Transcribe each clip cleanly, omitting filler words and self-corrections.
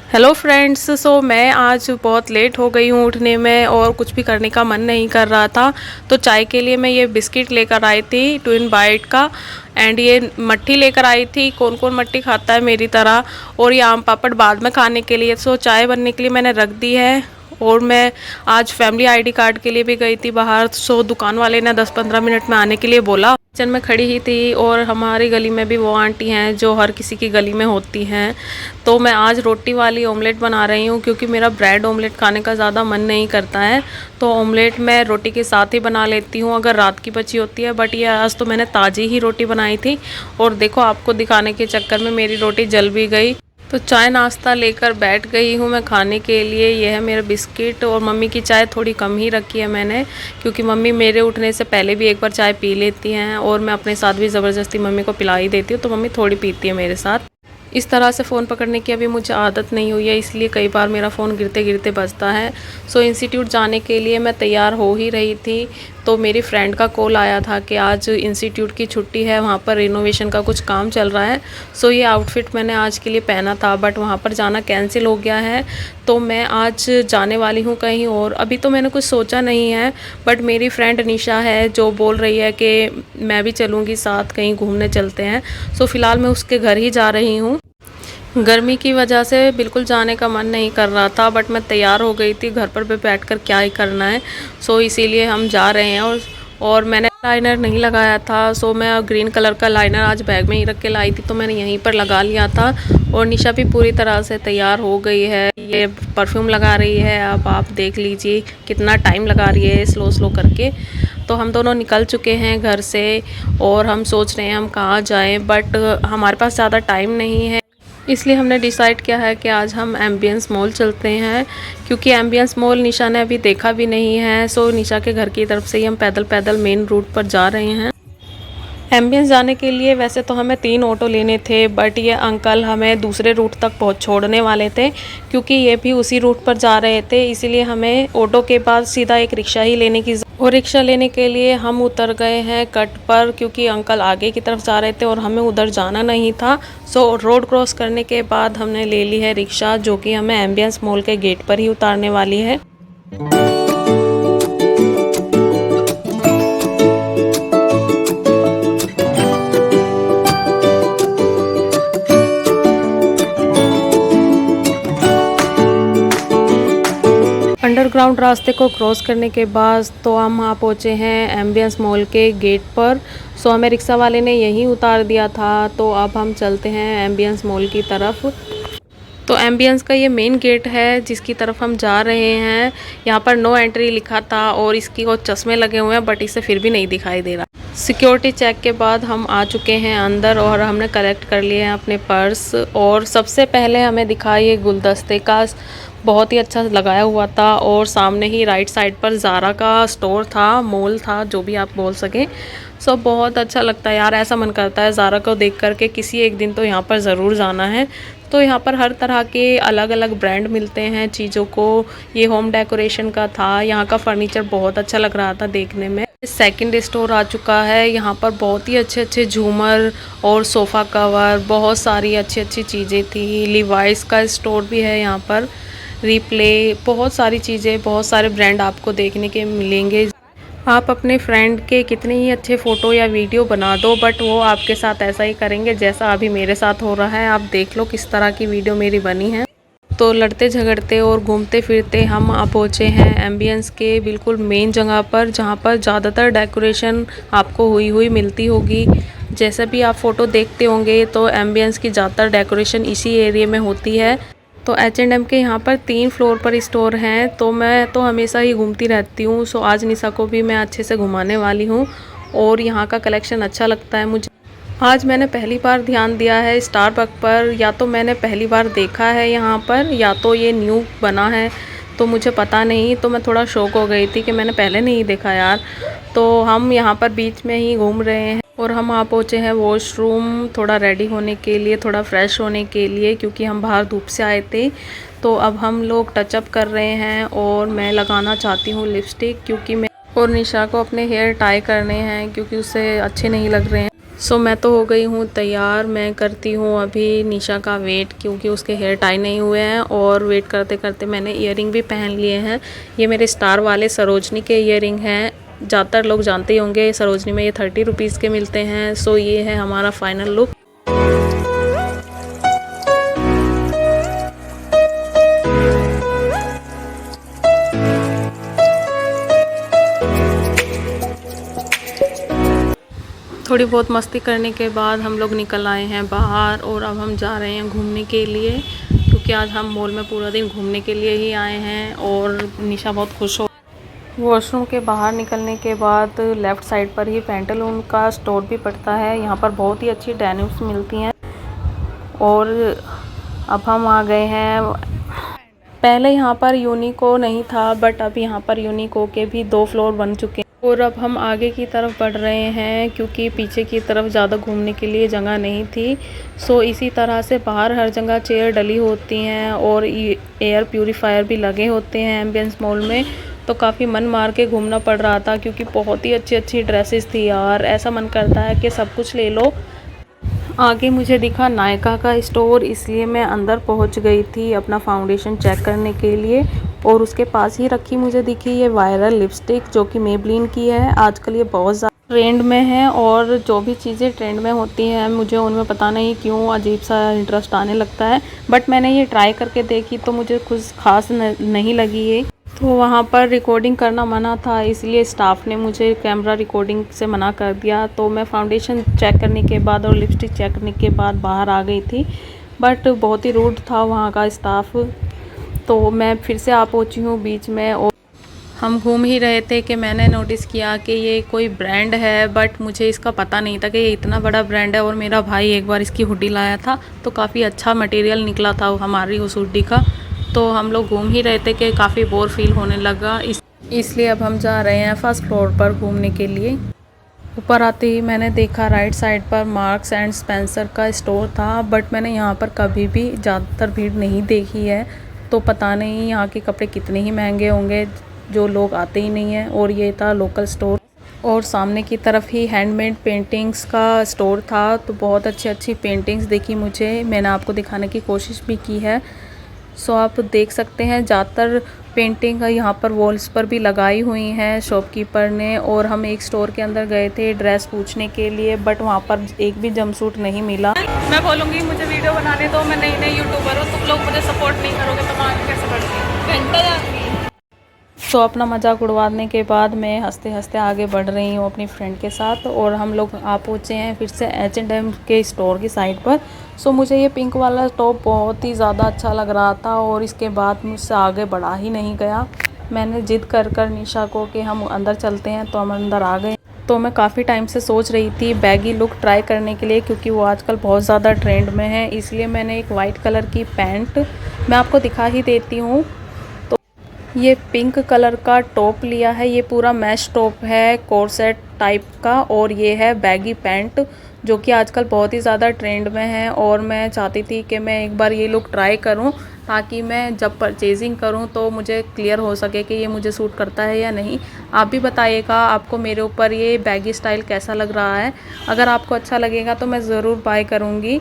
Hello friends. मैं आज बहुत लेट हो गई हूँ उठने में और कुछ भी करने का मन नहीं कर रहा था। तो चाय के लिए मैं ये बिस्किट लेकर आई थी ट्विन बाइट का, एंड ये मट्ठी लेकर आई थी। कौन कौन मट्ठी खाता है मेरी तरह। और ये आम पापड़ बाद में खाने के लिए। चाय बनने के लिए मैंने रख दी है। और मैं आज फैमिली आईडी कार्ड के लिए भी गई थी बाहर। दुकान वाले ने 10-15 मिनट में आने के लिए बोला। किचन में खड़ी ही थी और हमारी गली में भी वो आंटी हैं जो हर किसी की गली में होती हैं। तो मैं आज रोटी वाली ऑमलेट बना रही हूँ क्योंकि मेरा ब्रेड ऑमलेट खाने का ज़्यादा मन नहीं करता है। तो ऑमलेट मैं रोटी के साथ ही बना लेती हूँ अगर रात की बची होती है। बट ये आज तो मैंने ताज़ी ही रोटी बनाई थी। और देखो, आपको दिखाने के चक्कर में मेरी रोटी जल भी गई। तो चाय नाश्ता लेकर बैठ गई हूँ मैं खाने के लिए। यह है मेरा बिस्किट। और मम्मी की चाय थोड़ी कम ही रखी है मैंने, क्योंकि मम्मी मेरे उठने से पहले भी एक बार चाय पी लेती हैं और मैं अपने साथ भी ज़बरदस्ती मम्मी को पिला ही देती हूँ। तो मम्मी थोड़ी पीती है मेरे साथ। इस तरह से फ़ोन पकड़ने की अभी मुझे आदत नहीं हुई है, इसलिए कई बार मेरा फ़ोन गिरते गिरते बजता है। इंस्टीट्यूट जाने के लिए मैं तैयार हो ही रही थी तो मेरी फ्रेंड का कॉल आया था कि आज इंस्टीट्यूट की छुट्टी है, वहाँ पर रिनोवेशन का कुछ काम चल रहा है। ये आउटफिट मैंने आज के लिए पहना था, बट वहाँ पर जाना कैंसिल हो गया है। तो मैं आज जाने वाली हूँ कहीं और। अभी तो मैंने कुछ सोचा नहीं है, बट मेरी फ्रेंड निशा है जो बोल रही है कि मैं भी चलूँगी साथ, कहीं घूमने चलते हैं। फ़िलहाल मैं उसके घर ही जा रही हूँ। गर्मी की वजह से बिल्कुल जाने का मन नहीं कर रहा था, बट मैं तैयार हो गई थी। घर पर भी बैठकर क्या ही करना है। इसीलिए हम जा रहे हैं। और मैंने लाइनर नहीं लगाया था। मैं ग्रीन कलर का लाइनर आज बैग में ही रख के लाई थी, तो मैंने यहीं पर लगा लिया था। और निशा भी पूरी तरह से तैयार हो गई है। ये परफ्यूम लगा रही है। अब आप देख लीजिए कितना टाइम लगा रही है स्लो स्लो करके। तो हम दोनों निकल चुके हैं घर से और हम सोच रहे हैं हम कहाँ जाएं, बट हमारे पास ज़्यादा टाइम नहीं है। इसलिए हमने डिसाइड किया है कि आज हम एम्बियंस मॉल चलते हैं, क्योंकि एम्बियंस मॉल निशा ने अभी देखा भी नहीं है। निशा के घर की तरफ से ही हम पैदल पैदल मेन रूट पर जा रहे हैं। एम्बियंस जाने के लिए वैसे तो हमें 3 ऑटो लेने थे, बट ये अंकल हमें दूसरे रूट तक छोड़ने वाले थे, क्योंकि ये भी उसी रूट पर जा रहे थे। इसीलिए हमें ऑटो के बाद सीधा एक रिक्शा ही लेने की। और रिक्शा लेने के लिए हम उतर गए हैं कट पर, क्योंकि अंकल आगे की तरफ जा रहे थे और हमें उधर जाना नहीं था। रोड क्रॉस करने के बाद हमने ले ली है रिक्शा, जो कि हमें एम्बियंस मॉल के गेट पर ही उतारने वाली है। अंडरग्राउंड रास्ते को क्रॉस करने के बाद तो हम वहाँ पहुँचे हैं एम्बियंस मॉल के गेट पर। हमें रिक्शा वाले ने यहीं उतार दिया था। तो अब हम चलते हैं एम्बियंस मॉल की तरफ। तो एम्बियंस का ये मेन गेट है जिसकी तरफ हम जा रहे हैं। यहाँ पर नो एंट्री लिखा था और इसकी वो चश्मे लगे हुए हैं, बट इसे फिर भी नहीं दिखाई दे रहा। सिक्योरिटी चेक के बाद हम आ चुके हैं अंदर और हमने कलेक्ट कर लिए हैं अपने पर्स। और सबसे पहले हमें दिखा ये गुलदस्ते का, बहुत ही अच्छा लगाया हुआ था। और सामने ही राइट साइड पर ज़ारा का स्टोर था, मॉल था, जो भी आप बोल सकें। बहुत अच्छा लगता है यार। ऐसा मन करता है ज़ारा को देख कर के किसी एक दिन तो यहाँ पर ज़रूर जाना है। तो यहाँ पर हर तरह के अलग अलग ब्रांड मिलते हैं चीज़ों को। ये होम डेकोरेशन का था। यहाँ का फर्नीचर बहुत अच्छा लग रहा था देखने में। सेकंड स्टोर आ चुका है। यहाँ पर बहुत ही अच्छे अच्छे झूमर और सोफ़ा कवर, बहुत सारी अच्छी अच्छी चीज़ें थी। लिवाइस का स्टोर भी है यहाँ पर, रिप्ले, बहुत सारी चीज़ें, बहुत सारे ब्रांड आपको देखने के मिलेंगे। आप अपने फ्रेंड के कितने ही अच्छे फ़ोटो या वीडियो बना दो, बट वो आपके साथ ऐसा ही करेंगे जैसा अभी मेरे साथ हो रहा है। आप देख लो किस तरह की वीडियो मेरी बनी है। तो लड़ते झगड़ते और घूमते फिरते हम आ पहुँचे हैं एम्बियंस के बिल्कुल मेन जगह पर, जहाँ पर ज़्यादातर डेकोरेशन आपको हुई मिलती होगी। जैसे भी आप फ़ोटो देखते होंगे तो एम्बियंस की ज़्यादातर डेकोरेशन इसी एरिया में होती है। तो H&M के यहाँ पर 3 फ्लोर पर स्टोर हैं। तो मैं तो हमेशा ही घूमती रहती हूँ। आज निशा को भी मैं अच्छे से घुमाने वाली हूँ और यहाँ का कलेक्शन अच्छा लगता है मुझे। आज मैंने पहली बार ध्यान दिया है स्टारबक पर, या तो मैंने पहली बार देखा है यहाँ पर, या तो ये न्यू बना है, तो मुझे पता नहीं। तो मैं थोड़ा शॉक हो गई थी कि मैंने पहले नहीं देखा यार। तो हम यहाँ पर बीच में ही घूम रहे हैं और हम आ पहुँचे हैं वॉशरूम, थोड़ा रेडी होने के लिए, थोड़ा फ्रेश होने के लिए, क्योंकि हम बाहर धूप से आए थे। तो अब हम लोग टचअप कर रहे हैं और मैं लगाना चाहती हूँ लिपस्टिक, क्योंकि मैं और निशा को अपने हेयर टाई करने हैं, क्योंकि उसे अच्छे नहीं लग रहे हैं। मैं तो हो गई हूँ तैयार। मैं करती हूँ अभी निशा का वेट, क्योंकि उसके हेयर टाई नहीं हुए हैं और वेट करते करते मैंने ईयरिंग भी पहन लिए हैं। ये मेरे स्टार वाले सरोजनी के ईयरिंग हैं। ज़्यादातर लोग जानते ही होंगे सरोजनी में ये 30 रुपीज़ के मिलते हैं। ये है हमारा फाइनल लुक। थोड़ी बहुत मस्ती करने के बाद हम लोग निकल आए हैं बाहर और अब हम जा रहे हैं घूमने के लिए, क्योंकि आज हम मॉल में पूरा दिन घूमने के लिए ही आए हैं और निशा बहुत खुश हो। वॉशरूम के बाहर निकलने के बाद लेफ़्ट साइड पर ही पेंटालून का स्टोर भी पड़ता है। यहाँ पर बहुत ही अच्छी डेनिम्स मिलती हैं। और अब हम आ गए हैं। पहले यहाँ पर यूनिको नहीं था, बट अब यहाँ पर यूनिको के भी 2 फ्लोर बन चुके हैं। और अब हम आगे की तरफ बढ़ रहे हैं, क्योंकि पीछे की तरफ ज़्यादा घूमने के लिए जगह नहीं थी। इसी तरह से बाहर हर जगह चेयर डली होती हैं और एयर प्यूरीफायर भी लगे होते हैं एम्बियंस मॉल में। तो काफ़ी मन मार के घूमना पड़ रहा था, क्योंकि बहुत ही अच्छी अच्छी ड्रेसेस थी यार। ऐसा मन करता है कि सब कुछ ले लो। आगे मुझे दिखा नायका का स्टोर, इसलिए मैं अंदर पहुंच गई थी अपना फाउंडेशन चेक करने के लिए। और उसके पास ही रखी मुझे दिखी ये वायरल लिपस्टिक, जो कि मेबलिन की है। आजकल ये बहुत ज़्यादा ट्रेंड में है और जो भी चीज़ें ट्रेंड में होती हैं मुझे उनमें पता नहीं क्यों अजीब सा इंटरेस्ट आने लगता है। बट मैंने ये ट्राई करके देखी तो मुझे कुछ खास नहीं लगी ये। तो वहाँ पर रिकॉर्डिंग करना मना था, इसलिए स्टाफ ने मुझे कैमरा रिकॉर्डिंग से मना कर दिया। तो मैं फाउंडेशन चेक करने के बाद और लिपस्टिक चेक करने के बाद बाहर आ गई थी। बट बहुत ही रूड था वहाँ का स्टाफ। तो मैं फिर से आ पहुँची हूँ बीच में। और हम घूम ही रहे थे कि मैंने नोटिस किया कि ये कोई ब्रांड है, बट मुझे इसका पता नहीं था कि ये इतना बड़ा ब्रांड है। और मेरा भाई एक बार इसकी हुडी लाया था तो काफ़ी अच्छा मटेरियल निकला था हमारी उस हुडी का। तो हम लोग घूम ही रहे थे कि काफ़ी बोर फील होने लगा, इसलिए अब हम जा रहे हैं फर्स्ट फ्लोर पर घूमने के लिए। ऊपर आते ही मैंने देखा राइट साइड पर मार्क्स एंड स्पेंसर का स्टोर था, बट मैंने यहाँ पर कभी भी ज़्यादातर भीड़ नहीं देखी है। तो पता नहीं यहाँ के कपड़े कितने ही महंगे होंगे, जो लोग आते ही नहीं हैं। और ये था लोकल स्टोर। और सामने की तरफ ही हैंडमेड पेंटिंग्स का स्टोर था। तो बहुत अच्छी अच्छी पेंटिंग्स देखी मुझे, मैंने आपको दिखाने की कोशिश भी की है। आप देख सकते हैं ज़्यादातर पेंटिंग यहाँ पर वॉल्स पर भी लगाई हुई हैं शॉपकीपर ने। और हम एक स्टोर के अंदर गए थे ड्रेस पूछने के लिए, बट वहाँ पर एक भी जंपसूट नहीं मिला। मैं बोलूँगी मुझे वीडियो बनाने दो, मैं नई यूट्यूबर हूँ, तुम लोग मुझे सपोर्ट नहीं करोगे तो मैं आगे कैसे बढ़ती घंटा जाऊँगी। अपना मजाक उड़वाने के बाद मैं हंसते हंसते आगे बढ़ रही हूँ अपनी फ्रेंड के साथ। और हम लोग आ पहुँचे हैं फिर से H&M के स्टोर की साइड पर। मुझे ये पिंक वाला टॉप बहुत ही ज़्यादा अच्छा लग रहा था और इसके बाद मुझसे आगे बढ़ा ही नहीं गया। मैंने जिद कर निशा को कि हम अंदर चलते हैं, तो हम अंदर आ गए। तो मैं काफ़ी टाइम से सोच रही थी बैगी लुक ट्राई करने के लिए, क्योंकि वो आजकल बहुत ज़्यादा ट्रेंड में है। इसलिए मैंने एक वाइट कलर की पैंट, मैं आपको दिखा ही देती हूँ, ये पिंक कलर का टॉप लिया है। ये पूरा मैश टॉप है कोर्सेट टाइप का, और ये है बैगी पैंट, जो कि आजकल बहुत ही ज़्यादा ट्रेंड में है। और मैं चाहती थी कि मैं एक बार ये लुक ट्राई करूं, ताकि मैं जब परचेजिंग करूं तो मुझे क्लियर हो सके कि ये मुझे सूट करता है या नहीं। आप भी बताइएगा आपको मेरे ऊपर ये बैगी स्टाइल कैसा लग रहा है। अगर आपको अच्छा लगेगा तो मैं ज़रूर बाय करूँगी।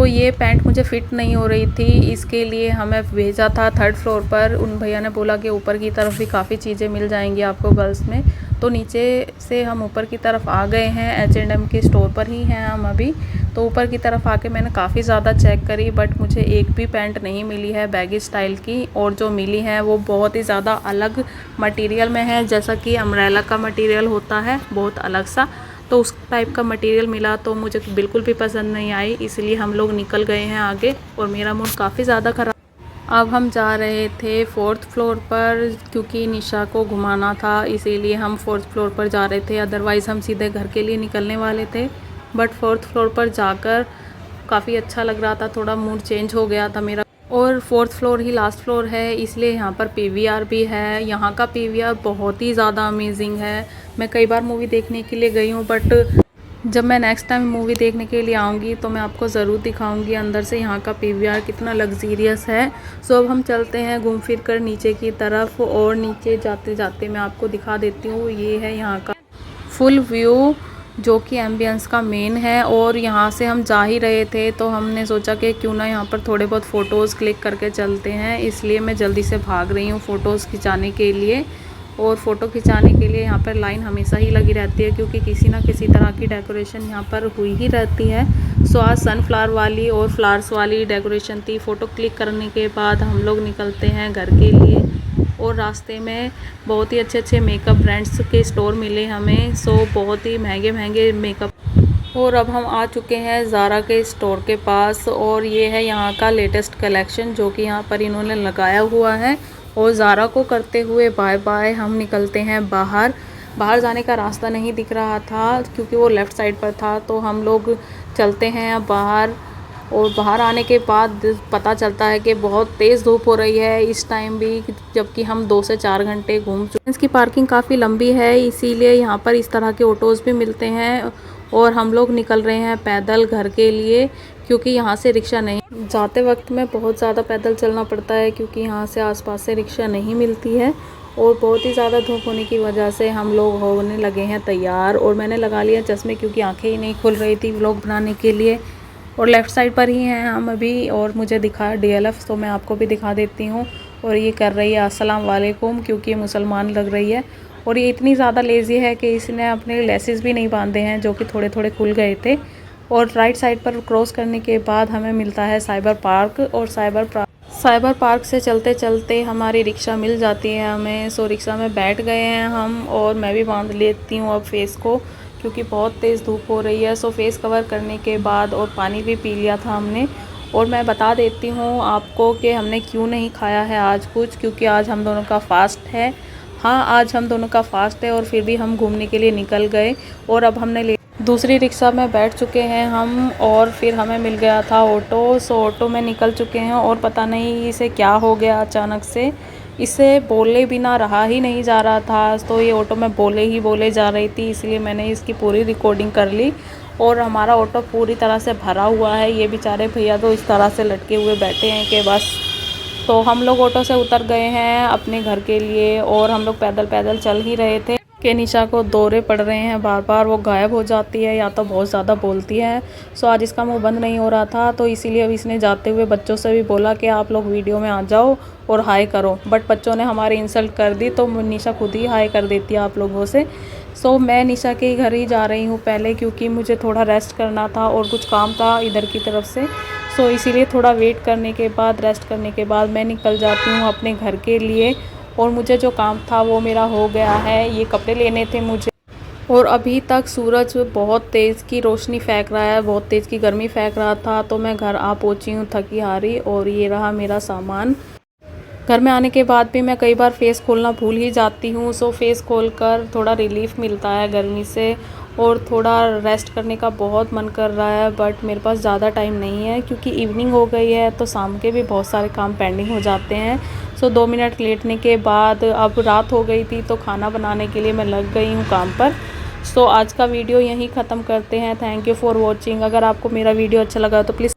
ये पैंट मुझे फ़िट नहीं हो रही थी, इसके लिए हमें भेजा था 3rd फ्लोर पर। उन भैया ने बोला कि ऊपर की तरफ भी काफ़ी चीज़ें मिल जाएंगी आपको गर्ल्स में। तो नीचे से हम ऊपर की तरफ आ गए हैं, H&M के स्टोर पर ही हैं हम अभी। तो ऊपर की तरफ आके मैंने काफ़ी ज़्यादा चेक करी, बट मुझे एक भी पैंट नहीं मिली है बैगी स्टाइल की। और जो मिली है वो बहुत ही ज़्यादा अलग मटेरियल में है, जैसा कि अम्ब्रेला का मटेरियल होता है बहुत अलग सा। तो उस टाइप का मटेरियल मिला तो मुझे बिल्कुल भी पसंद नहीं आई, इसलिए हम लोग निकल गए हैं आगे और मेरा मूड काफ़ी ज़्यादा ख़राब। अब हम जा रहे थे 4th फ्लोर पर, क्योंकि निशा को घुमाना था, इसीलिए हम 4th फ्लोर पर जा रहे थे। अदरवाइज़ हम सीधे घर के लिए निकलने वाले थे। बट 4th फ्लोर पर जाकर काफ़ी अच्छा लग रहा था, थोड़ा मूड चेंज हो गया था मेरा। और 4th फ्लोर ही लास्ट फ्लोर है, इसलिए यहाँ पर PVR भी है। यहाँ का PVR बहुत ही ज़्यादा अमेजिंग है। मैं कई बार मूवी देखने के लिए गई हूँ, बट जब मैं नेक्स्ट टाइम मूवी देखने के लिए आऊँगी तो मैं आपको ज़रूर दिखाऊँगी अंदर से यहाँ का PVR कितना लग्जीरियस है। अब हम चलते हैं घूम फिर कर नीचे की तरफ, और नीचे जाते जाते मैं आपको दिखा देती हूँ। ये है यहाँ का फुल व्यू, जो कि एम्बियंस का मेन है। और यहाँ से हम जा ही रहे थे तो हमने सोचा कि क्यों ना यहाँ पर थोड़े बहुत फ़ोटोज़ क्लिक करके चलते हैं, इसलिए मैं जल्दी से भाग रही हूँ फ़ोटोज़ खिंचाने के लिए। और फ़ोटो खिंचाने के लिए यहाँ पर लाइन हमेशा ही लगी रहती है, क्योंकि किसी ना किसी तरह की डेकोरेशन यहाँ पर हुई ही रहती है। सो आज सनफ्लावर वाली और फ्लावर्स वाली डेकोरेशन थी। फ़ोटो क्लिक करने के बाद हम लोग निकलते हैं घर के लिए। और रास्ते में बहुत ही अच्छे अच्छे मेकअप ब्रांड्स के स्टोर मिले हमें। सो बहुत ही महंगे महंगे मेकअप। और अब हम आ चुके हैं ज़ारा के स्टोर के पास, और ये है यहाँ का लेटेस्ट कलेक्शन जो कि यहाँ पर इन्होंने लगाया हुआ है। और ज़ारा को करते हुए बाय बाय हम निकलते हैं बाहर। बाहर जाने का रास्ता नहीं दिख रहा था क्योंकि वो लेफ़्ट साइड पर था, तो हम लोग चलते हैं अब बाहर। और बाहर आने के बाद पता चलता है कि बहुत तेज़ धूप हो रही है इस टाइम भी, जबकि हम 2 से 4 घंटे घूम चुके हैं। इसकी पार्किंग काफ़ी लंबी है, इसीलिए यहाँ पर इस तरह के ऑटोज़ भी मिलते हैं। और हम लोग निकल रहे हैं पैदल घर के लिए, क्योंकि यहाँ से रिक्शा नहीं, जाते वक्त में बहुत ज़्यादा पैदल चलना पड़ता है क्योंकि यहाँ से आसपास से रिक्शा नहीं मिलती है। और बहुत ही ज़्यादा धूप होने की वजह से हम लोग होने लगे हैं तैयार। और मैंने लगा लिया चश्मे क्योंकि आंखें ही नहीं खुल रही थी व्लॉग बनाने के लिए। और लेफ़्ट साइड पर ही हैं हम अभी, और मुझे दिखा DLF, तो मैं आपको भी दिखा देती हूँ। और ये कर रही है अस्सलाम वालेकुम, क्योंकि ये मुसलमान लग रही है। और ये इतनी ज़्यादा लेज़ी है कि इसने अपने लेसेस भी नहीं बांधे हैं, जो कि थोड़े थोड़े खुल गए थे। और राइट साइड पर क्रॉस करने के बाद हमें मिलता है साइबर पार्क। और साइबर पार्क से चलते चलते हमारी रिक्शा मिल जाती है हमें। सो रिक्शा में बैठ गए हैं हम, और मैं भी बांध लेती हूँ अब फेस को, क्योंकि बहुत तेज़ धूप हो रही है। सो फेस कवर करने के बाद और पानी भी पी लिया था हमने। और मैं बता देती हूँ आपको कि हमने क्यों नहीं खाया है आज कुछ, क्योंकि आज हम दोनों का फ़ास्ट है। हाँ, आज हम दोनों का फ़ास्ट है, और फिर भी हम घूमने के लिए निकल गए। और अब हमने दूसरी रिक्शा में बैठ चुके हैं हम, और फिर हमें मिल गया था ऑटो। सो ऑटो में निकल चुके हैं, और पता नहीं इसे क्या हो गया अचानक से, इसे बोले बिना रहा ही नहीं जा रहा था। तो ये ऑटो में बोले ही बोले जा रही थी, इसलिए मैंने इसकी पूरी रिकॉर्डिंग कर ली। और हमारा ऑटो पूरी तरह से भरा हुआ है, ये बेचारे भैया तो इस तरह से लटके हुए बैठे हैं कि बस। तो हम लोग ऑटो से उतर गए हैं अपने घर के लिए, और हम लोग पैदल पैदल चल ही रहे थे कि निशा को दौरे पड़ रहे हैं बार बार, वो गायब हो जाती है या तो बहुत ज़्यादा बोलती है। सो आज इसका मुंह बंद नहीं हो रहा था, तो इसीलिए अब इसने जाते हुए बच्चों से भी बोला कि आप लोग वीडियो में आ जाओ और हाय करो। बट बच्चों ने हमारी इंसल्ट कर दी, तो निशा खुद ही हाय कर देती है आप लोगों से। सो मैं निशा के घर ही जा रही हूँ पहले, क्योंकि मुझे थोड़ा रेस्ट करना था और कुछ काम था इधर की तरफ से। सो इसीलिए थोड़ा वेट करने के बाद, रेस्ट करने के बाद मैं निकल जाती हूँ अपने घर के लिए। और मुझे जो काम था वो मेरा हो गया है, ये कपड़े लेने थे मुझे। और अभी तक सूरज बहुत तेज़ की रोशनी फेंक रहा है, बहुत तेज़ की गर्मी फेंक रहा था। तो मैं घर आ पहुँची हूँ थकी हारी, और ये रहा मेरा सामान। घर में आने के बाद भी मैं कई बार फेस खोलना भूल ही जाती हूँ। सो फेस खोलकर थोड़ा रिलीफ मिलता है गर्मी से, और थोड़ा रेस्ट करने का बहुत मन कर रहा है। बट मेरे पास ज़्यादा टाइम नहीं है, क्योंकि इवनिंग हो गई है, तो शाम के भी बहुत सारे काम पेंडिंग हो जाते हैं। सो 2 मिनट लेटने के बाद अब रात हो गई थी, तो खाना बनाने के लिए मैं लग गई हूँ काम पर। सो आज का वीडियो यहीं ख़त्म करते हैं। Thank you for watching. अगर आपको मेरा वीडियो अच्छा लगा तो प्लीज़